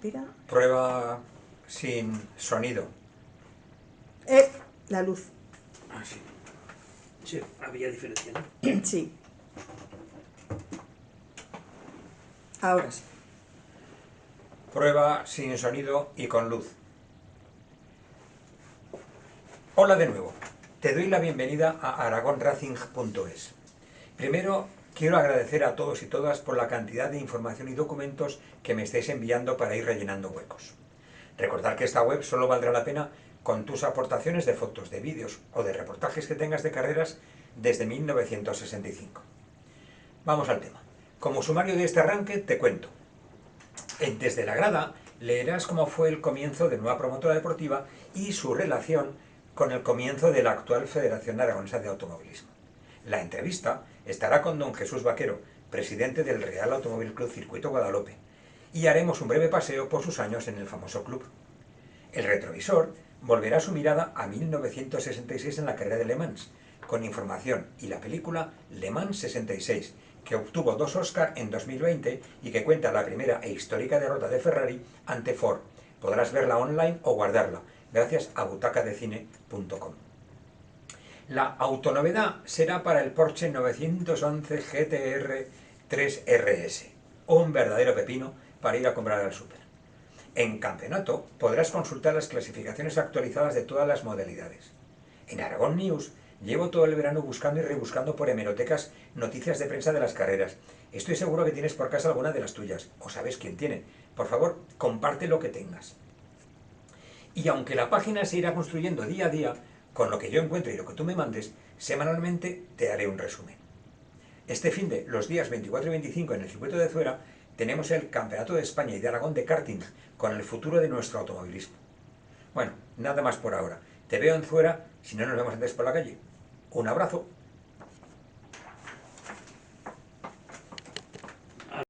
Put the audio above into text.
respira. Prueba sin sonido. La luz. Ah, sí. Sí, había diferencia, ¿no? Sí. Ahora sí. Prueba sin sonido y con luz. Hola de nuevo. Te doy la bienvenida a aragonracing.es. Primero, quiero agradecer a todos y todas por la cantidad de información y documentos que me estáis enviando para ir rellenando huecos. Recordad que esta web solo valdrá la pena con tus aportaciones de fotos, de vídeos o de reportajes que tengas de carreras desde 1965. Vamos al tema. Como sumario de este arranque te cuento. Desde la grada leerás cómo fue el comienzo de Nueva Promotora Deportiva y su relación con el comienzo de la actual Federación Aragonesa de Automovilismo. La entrevista estará con don Jesús Vaquero, presidente del Real Automóvil Club Circuito Guadalupe, y haremos un breve paseo por sus años en el famoso club. El retrovisor volverá su mirada a 1966 en la carrera de Le Mans, con información y la película Le Mans 66, que obtuvo 2 Oscar en 2020 y que cuenta la primera e histórica derrota de Ferrari ante Ford. Podrás verla online o guardarla, gracias a butacadecine.com. La autonovedad será para el Porsche 911 GTR 3RS, un verdadero pepino para ir a comprar al súper. En Campeonato podrás consultar las clasificaciones actualizadas de todas las modalidades. En Aragón News llevo todo el verano buscando y rebuscando por hemerotecas noticias de prensa de las carreras. Estoy seguro que tienes por casa alguna de las tuyas, o sabes quién tiene. Por favor, comparte lo que tengas. Y aunque la página se irá construyendo día a día, con lo que yo encuentre y lo que tú me mandes, semanalmente te haré un resumen. Este finde, los días 24 y 25 en el circuito de Zuera, tenemos el Campeonato de España y de Aragón de karting, con el futuro de nuestro automovilismo. Bueno, nada más por ahora. Te veo en Zuera, si no nos vemos antes por la calle. Un abrazo.